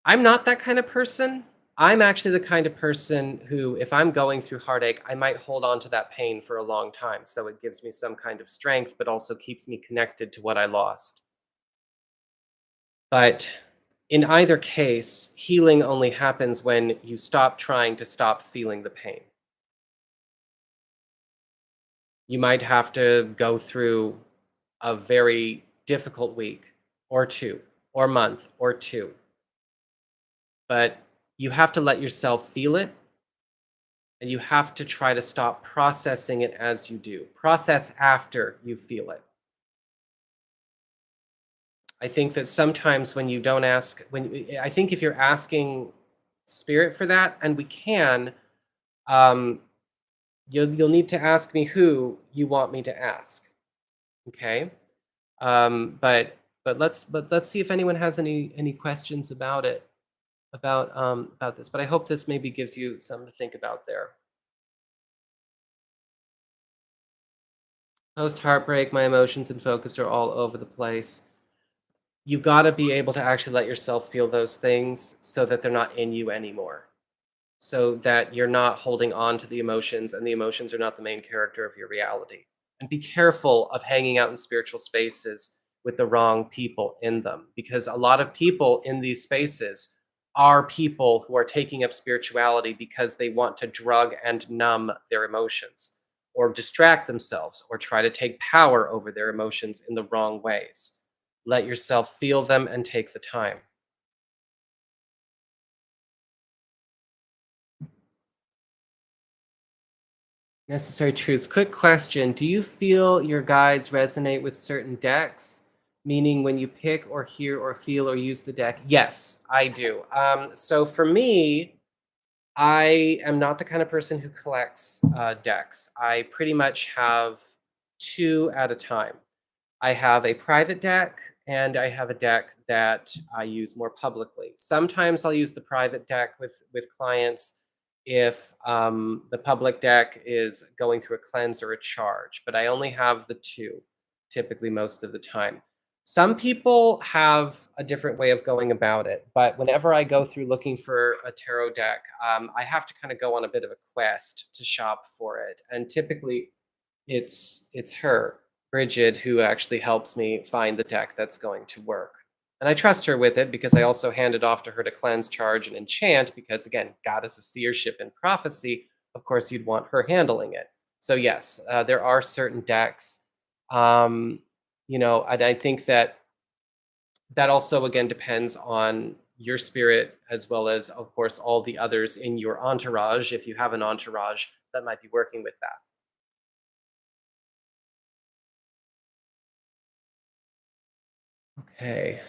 Speaker 1: I'm not that kind of person. I'm actually the kind of person who, if I'm going through heartache, I might hold on to that pain for a long time. So it gives me some kind of strength, but also keeps me connected to what I lost. But in either case, healing only happens when you stop trying to stop feeling the pain. You might have to go through a very difficult week or two or month or two, but you have to let yourself feel it, and you have to try to stop processing it as you do. Process after you feel it. I think that sometimes when you don't ask, I think if you're asking spirit for that, and we can, um, you'll need to ask me who you want me to ask. Okay. But let's see if anyone has any questions about it, about this. But I hope this maybe gives you something to think about there. Post heartbreak, my emotions and focus are all over the place. You got to be able to actually let yourself feel those things so that they're not in you anymore. So that you're not holding on to the emotions, and the emotions are not the main character of your reality. And be careful of hanging out in spiritual spaces with the wrong people in them, because a lot of people in these spaces are people who are taking up spirituality because they want to drug and numb their emotions, or distract themselves, or try to take power over their emotions in the wrong ways. Let yourself feel them and take the time. Necessary truths. Quick question. Do you feel your guides resonate with certain decks? Meaning when you pick or hear or feel or use the deck? Yes, I do. So for me, I am not the kind of person who collects decks. I pretty much have two at a time. I have a private deck and I have a deck that I use more publicly. Sometimes I'll use the private deck with clients if the public deck is going through a cleanse or a charge, but I only have the two typically most of the time. Some people have a different way of going about it, but whenever I go through looking for a tarot deck, I have to kind of go on a bit of a quest to shop for it, and typically it's her, Bridget, who actually helps me find the deck that's going to work. And I trust her with it because I also hand it off to her to cleanse, charge, and enchant because, again, goddess of seership and prophecy, of course, you'd want her handling it. So, yes, there are certain decks. Um, and I think that that also, again, depends on your spirit as well as, of course, all the others in your entourage, if you have an entourage that might be working with that. Okay.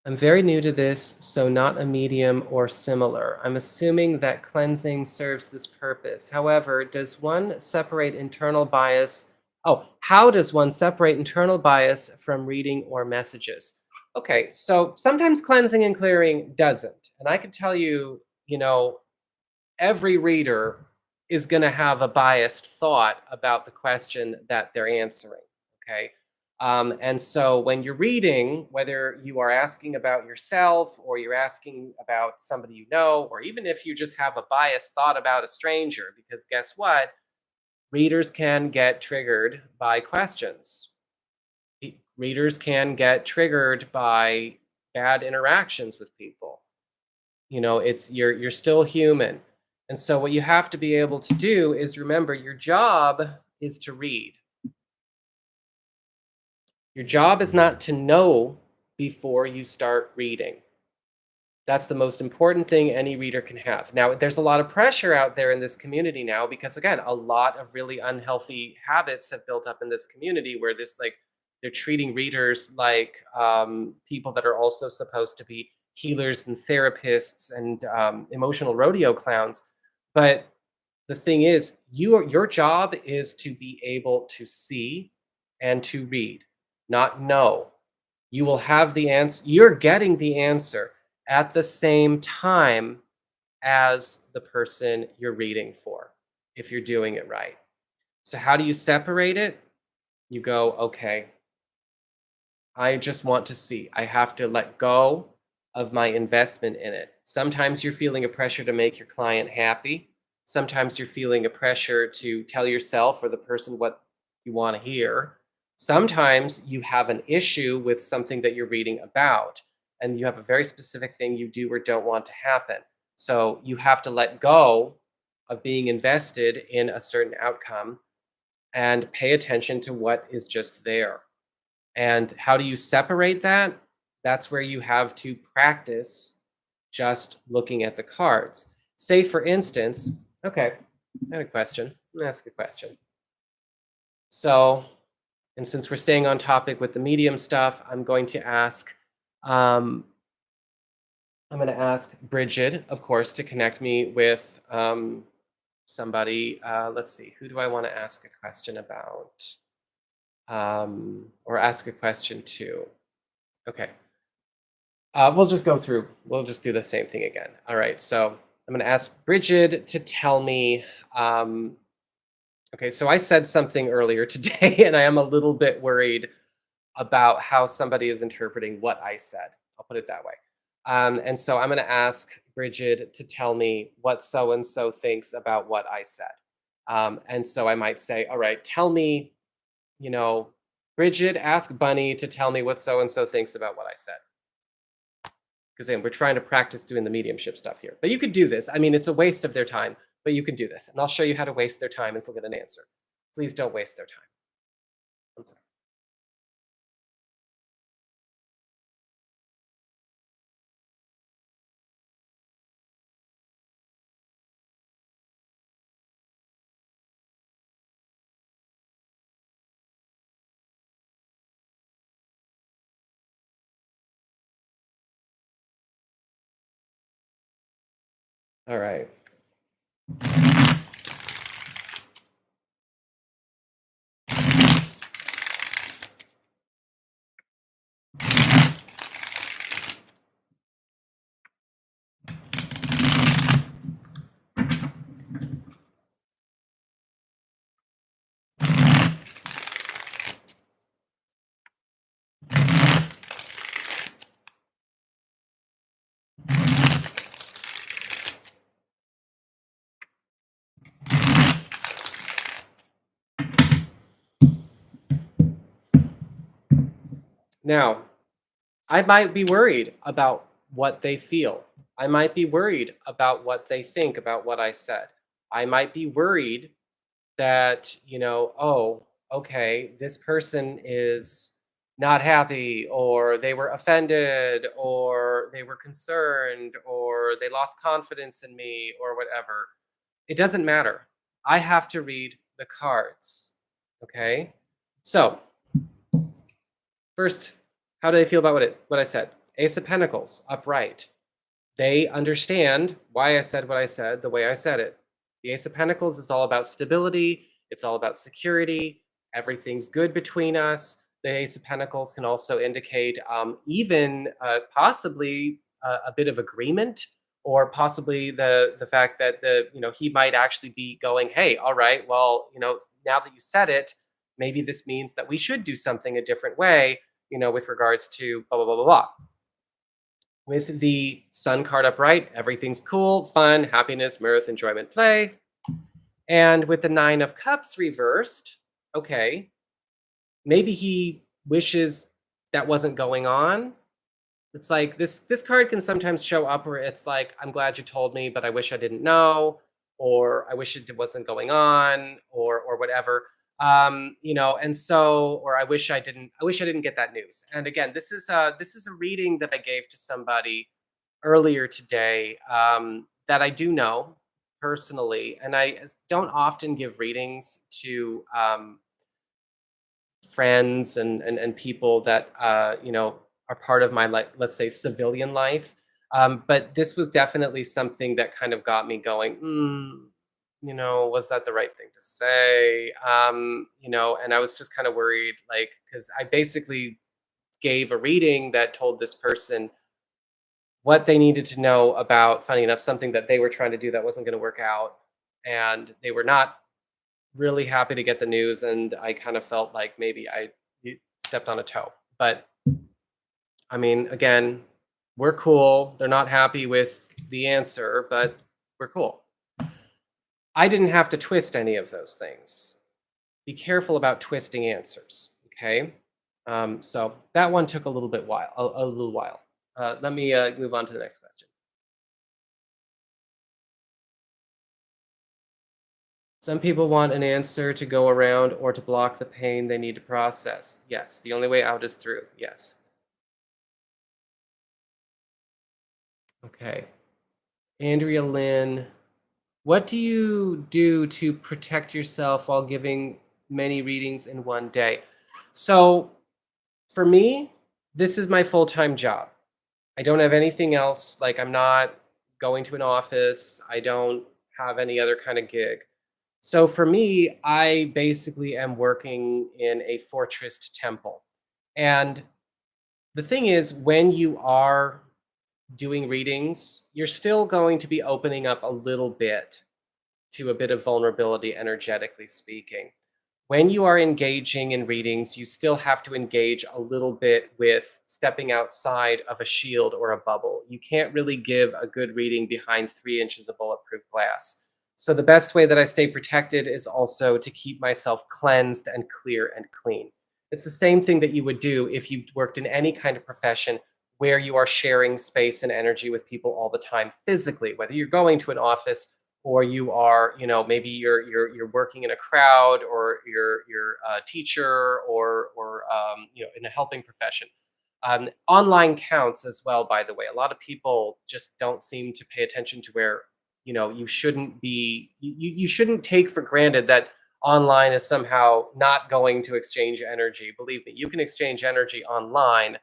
Speaker 1: I'm very new to this, so not a medium or similar. I'm assuming that cleansing serves this purpose. However, does one separate internal bias? Oh, how does one separate internal bias from reading or messages? Okay, so sometimes cleansing and clearing doesn't. And I can tell you, every reader is going to have a biased thought about the question that they're answering. Okay. And so when you're reading, whether you are asking about yourself or you're asking about somebody you know, or even if you just have a biased thought about a stranger, because guess what? Readers can get triggered by questions. Readers can get triggered by bad interactions with people. It's you're still human. And so what you have to be able to do is remember your job is to read. Your job is not to know before you start reading. That's the most important thing any reader can have. Now, there's a lot of pressure out there in this community now because, again, a lot of really unhealthy habits have built up in this community where they're treating readers like people that are also supposed to be healers and therapists and emotional rodeo clowns. But the thing is, your job is to be able to see and to read, not know. You will have the answer. You're getting the answer at the same time as the person you're reading for, if you're doing it right. So how do you separate it? You go, okay, I just want to see. I have to let go of my investment in it. Sometimes you're feeling a pressure to make your client happy. Sometimes you're feeling a pressure to tell yourself or the person what you want to hear. Sometimes you have an issue with something that you're reading about, and you have a very specific thing you do or don't want to happen. So you have to let go of being invested in a certain outcome and pay attention to what is just there. And how do you separate that? That's where you have to practice just looking at the cards. Say, for instance, okay, I had a question. Let me ask a question. So, and since we're staying on topic with the medium stuff, um, I'm going to ask Bridget, of course, to connect me with somebody. Let's see, who do I want to ask a question about? Or ask a question to? Okay. We'll just go through. We'll just do the same thing again. All right. So I'm going to ask Bridget to tell me. Um, okay. So I said something earlier today, and I am a little bit worried about how somebody is interpreting what I said. I'll put it that way. And so I'm going to ask Bridget to tell me what so and so thinks about what I said. And so I might say, all right, tell me, you know, Bridget, ask Bunny to tell me what so and so thinks about what I said. Because we're trying to practice doing the mediumship stuff here. But you could do this. I mean, it's a waste of their time, but you can do this. And I'll show you how to waste their time and still get an answer. Please don't waste their time. One second. All right. Now, I might be worried about what they feel. I might be worried about what they think about what I said. I might be worried that, oh, okay, this person is not happy, or they were offended, or they were concerned, or they lost confidence in me, or whatever. It doesn't matter. I have to read the cards. Okay? So, first, how do they feel about what I said? Ace of Pentacles, upright. They understand why I said what I said the way I said it. The Ace of Pentacles is all about stability, it's all about security. Everything's good between us. The Ace of Pentacles can also indicate even possibly a bit of agreement, or possibly the fact that he might actually be going, hey, all right, well, now that you said it, maybe this means that we should do something a different way, with regards to blah blah blah blah blah. With the Sun card upright, everything's cool, fun, happiness, mirth, enjoyment, play. And with the Nine of Cups reversed, okay, maybe he wishes that wasn't going on. It's like this card can sometimes show up where it's like, I'm glad you told me, but I wish I didn't know, or I wish it wasn't going on, or whatever. And so, or I wish I didn't get that news. And again, this is a reading that I gave to somebody earlier today, that I do know personally, and I don't often give readings to friends and people that are part of my, like, let's say, civilian life. But this was definitely something that kind of got me going. Was that the right thing to say? And I was just kind of worried, like, because I basically gave a reading that told this person what they needed to know about, funny enough, something that they were trying to do that wasn't going to work out, and they were not really happy to get the news, and I kind of felt like maybe stepped on a toe. But I mean, again, we're cool. They're not happy with the answer, but we're cool. I didn't have to twist any of those things. Be careful about twisting answers. Okay. So that one took a little bit while, a little while. Let me move on to the next question. Some people want an answer to go around or to block the pain they need to process. Yes, the only way out is through. Yes. Okay. Andrea Lynn, what do you do to protect yourself while giving many readings in one day? So, for me, this is my full-time job. I don't have anything else. Like, I'm not going to an office. I don't have any other kind of gig. So for me, I basically am working in a fortressed temple. And the thing is, when you are doing readings, you're still going to be opening up a little bit to a bit of vulnerability, energetically speaking. When you are engaging in readings, you still have to engage a little bit with stepping outside of a shield or a bubble. You can't really give a good reading behind 3 inches of bulletproof glass. So, the best way that I stay protected is also to keep myself cleansed and clear and clean. It's the same thing that you would do if you worked in any kind of profession where you are sharing space and energy with people all the time physically, whether you're going to an office or you are, maybe you're working in a crowd, or you're a teacher, or in a helping profession. Online counts as well, by the way. A lot of people just don't seem to pay attention to where, you shouldn't be, you shouldn't take for granted that online is somehow not going to exchange energy. Believe me, you can exchange energy online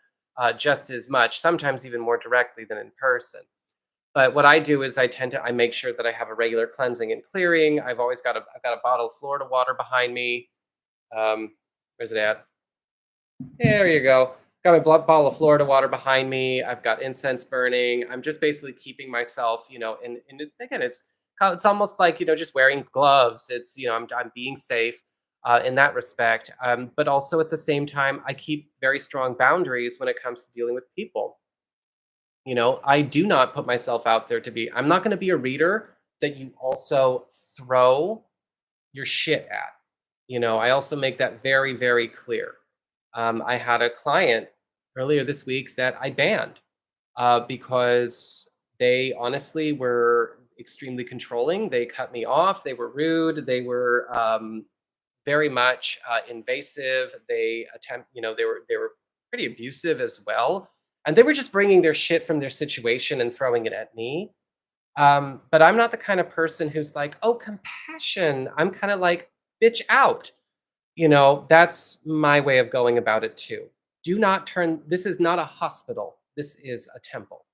Speaker 1: just as much, sometimes even more directly than in person. But what I do is I make sure that I have a regular cleansing and clearing. I've got a bottle of Florida water behind me. Where's it at? There you go. Got my bottle of Florida water behind me. I've got incense burning. I'm just basically keeping myself, again, it's almost like, just wearing gloves. It's, I'm being safe in that respect. But also at the same time, I keep very strong boundaries when it comes to dealing with people. I do not put myself out there I'm not going to be a reader that you also throw your shit at. I also make that very, very clear. I had a client earlier this week that I banned because they honestly were extremely controlling. They cut me off. They were rude. They were very much invasive. They were pretty abusive as well, and they were just bringing their shit from their situation and throwing it at me. But I'm not the kind of person who's like, oh, compassion. I'm kind of like, bitch out. That's my way of going about it too. Do not turn. This is not a hospital. This is a temple.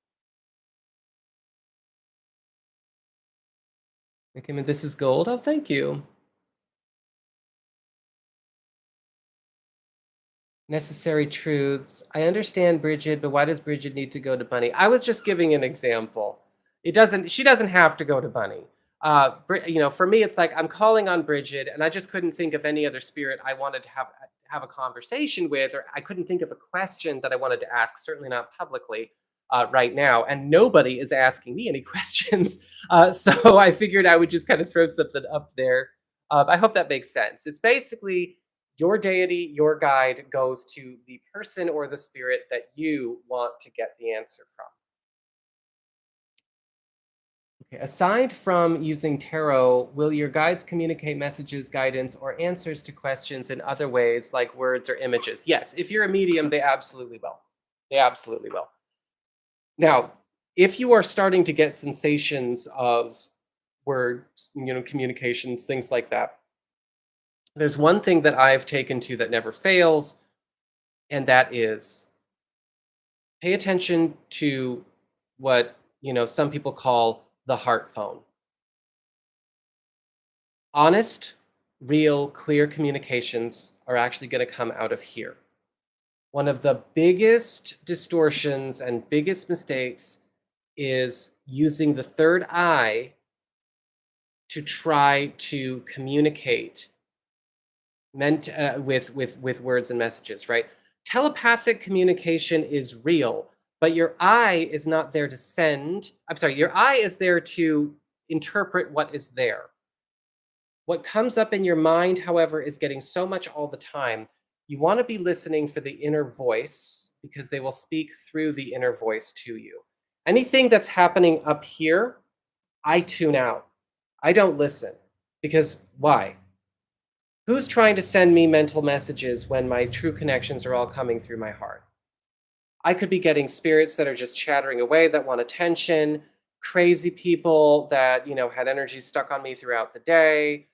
Speaker 1: Okay, man, this is gold. Oh, thank you. Necessary truths. I understand Bridget, but why does Bridget need to go to Bunny? I was just giving an example. She doesn't have to go to Bunny. For me, it's like I'm calling on Bridget, and I just couldn't think of any other spirit I wanted to have a conversation with, or I couldn't think of a question that I wanted to ask, certainly not publicly right now. And nobody is asking me any questions. So I figured I would just kind of throw something up there. I hope that makes sense. It's basically your deity, your guide goes to the person or the spirit that you want to get the answer from. Okay. Aside from using tarot, will your guides communicate messages, guidance, or answers to questions in other ways, like words or images? Yes, if you're a medium, they absolutely will. They absolutely will. Now, if you are starting to get sensations of words, communications, things like that, there's one thing that I've taken to that never fails, and that is pay attention to what some people call the heart phone. Honest, real, clear communications are actually going to come out of here. One of the biggest distortions and biggest mistakes is using the third eye to try to communicate with words and messages, right? Telepathic communication is real, but your eye is not there to send. I'm sorry, your eye is there to interpret what is there. What comes up in your mind, however, is getting so much all the time. You want to be listening for the inner voice because they will speak through the inner voice to you. Anything that's happening up here, I tune out. I don't listen because why? Who's trying to send me mental messages when my true connections are all coming through my heart? I could be getting spirits that are just chattering away that want attention, crazy people that, had energy stuck on me throughout the day,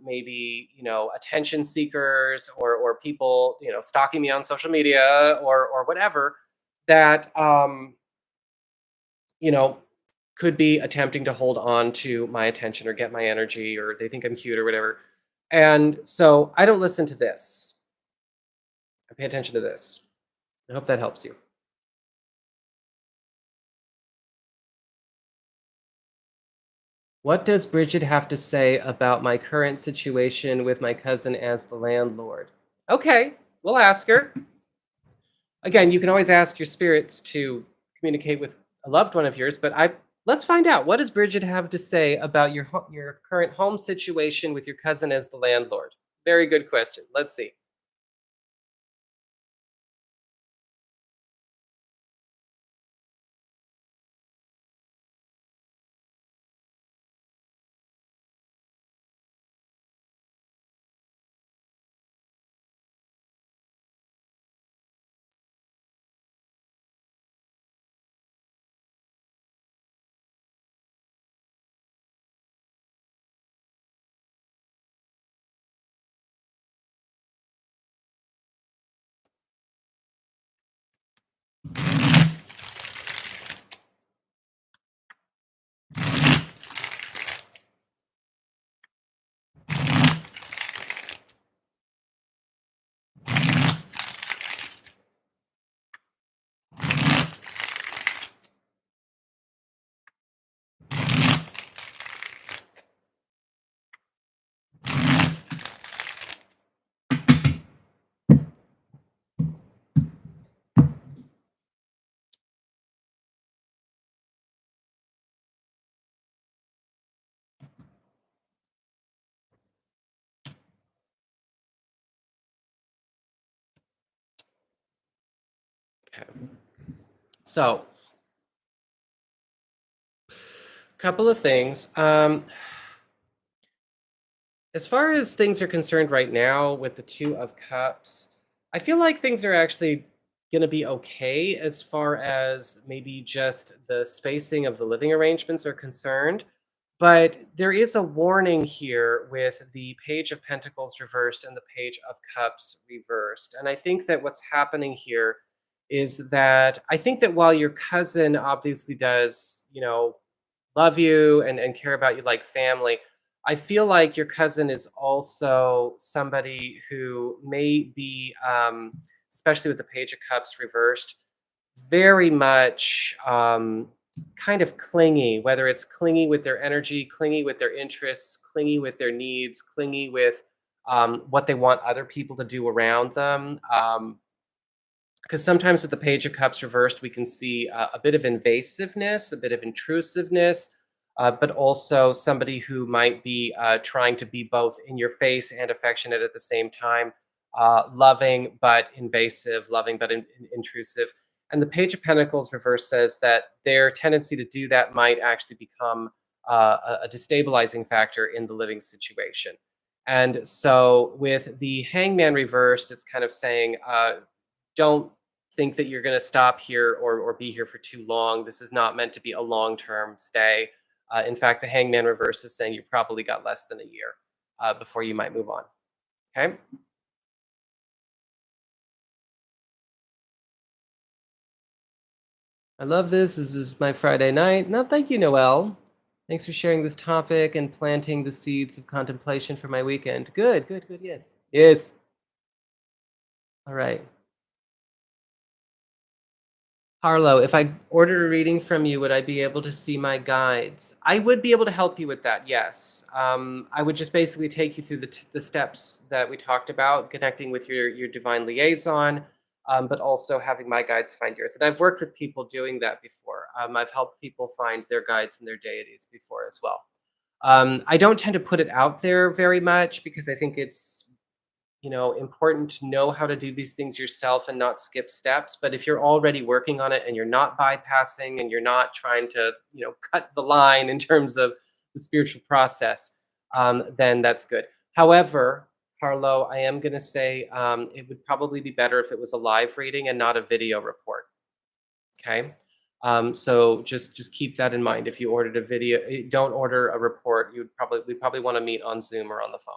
Speaker 1: maybe, attention seekers or people, stalking me on social media or whatever that, you know, could be attempting to hold on to my attention or get my energy or they think I'm cute or whatever. And so I don't listen to this. I pay attention to this. I hope that helps you. What does Bridget have to say about my current situation with my cousin as the landlord? Okay, we'll ask her. Again, you can always ask your spirits to communicate with a loved one of yours, but let's find out. What does Bridget have to say about your current home situation with your cousin as the landlord? Very good question. Let's see. Okay. So, couple of things. As far as things are concerned right now with the Two of Cups, I feel like things are actually going to be okay as far as maybe just the spacing of the living arrangements are concerned. But there is a warning here with the Page of Pentacles reversed and the Page of Cups reversed. And I think that what's happening here is that I think that while your cousin obviously does, love you and care about you like family, I feel like your cousin is also somebody who may be, especially with the Page of Cups reversed, very much kind of clingy, whether it's clingy with their energy, clingy with their interests, clingy with their needs, clingy with what they want other people to do around them. Because sometimes with the Page of Cups reversed, we can see a bit of invasiveness, a bit of intrusiveness, but also somebody who might be trying to be both in your face and affectionate at the same time, loving but invasive, loving but intrusive. And the Page of Pentacles reverse says that their tendency to do that might actually become a destabilizing factor in the living situation. And so with the Hangman reversed, it's kind of saying, don't think that you're going to stop here or be here for too long. This is not meant to be a long term stay. In fact, the Hangman reverse is saying you probably got less than a year before you might move on. Okay. I love this. This is my Friday night. No, thank you, Noel. Thanks for sharing this topic and planting the seeds of contemplation for my weekend. Good, good, good. Yes. Yes. All right. Harlow, if I ordered a reading from you, would I be able to see my guides? I would be able to help you with that, yes. I would just basically take you through the steps that we talked about, connecting with your divine liaison, but also having my guides find yours. And I've worked with people doing that before. I've helped people find their guides and their deities before as well. I don't tend to put it out there very much because I think it's important to know how to do these things yourself and not skip steps. But if you're already working on it and you're not bypassing and you're not trying to, cut the line in terms of the spiritual process, then that's good. However, Harlow, I am going to say it would probably be better if it was a live reading and not a video report. Okay. So just keep that in mind. If you ordered a video, don't order a report. We probably want to meet on Zoom or on the phone.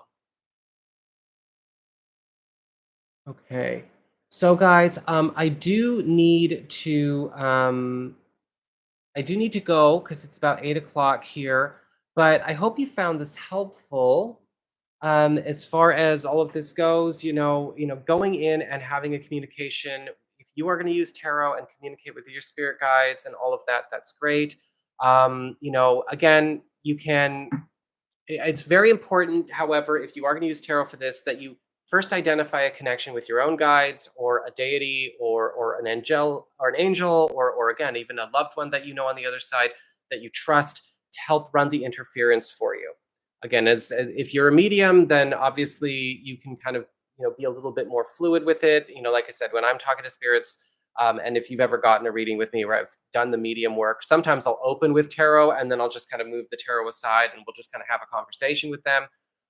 Speaker 1: Okay. So guys, I do need to go because it's about 8 o'clock here. But I hope you found this helpful. As far as all of this goes, going in and having a communication. If you are going to use tarot and communicate with your spirit guides and all of that, that's great. Again, you can it's very important, however, if you are going to use tarot for this, that you first identify a connection with your own guides or a deity or an angel or again even a loved one that you know on the other side that you trust to help run the interference for you. Again, as if you're a medium, then obviously you can kind of be a little bit more fluid with it. Like I said, when I'm talking to spirits, and if you've ever gotten a reading with me where I've done the medium work, sometimes I'll open with tarot and then I'll just kind of move the tarot aside and we'll just kind of have a conversation with them.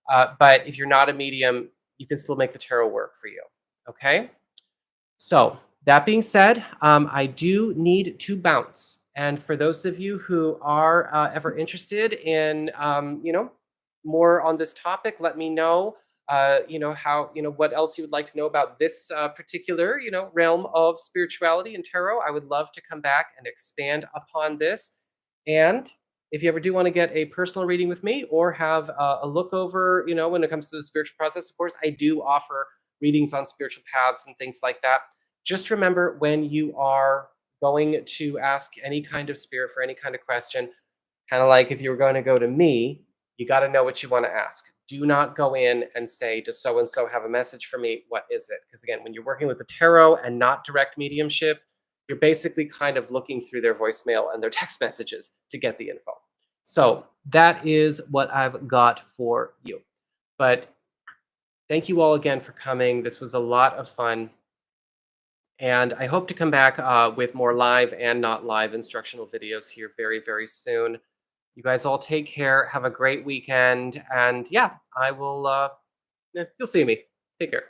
Speaker 1: But if you're not a medium, you can still make the tarot work for you. Okay. So that being said, I do need to bounce. And for those of you who are ever interested in, more on this topic, let me know. How what else you would like to know about this particular realm of spirituality and tarot. I would love to come back and expand upon this. And if you ever do want to get a personal reading with me or have a look over, when it comes to the spiritual process, of course, I do offer readings on spiritual paths and things like that. Just remember when you are going to ask any kind of spirit for any kind of question, kind of like if you were going to go to me, you got to know what you want to ask. Do not go in and say, does so and so have a message for me? What is it? Because again, when you're working with the tarot and not direct mediumship, you're basically kind of looking through their voicemail and their text messages to get the info. So that is what I've got for you. But thank you all again for coming. This was a lot of fun. And I hope to come back with more live and not live instructional videos here very, very soon. You guys all take care. Have a great weekend. And yeah, I will, you'll see me. Take care.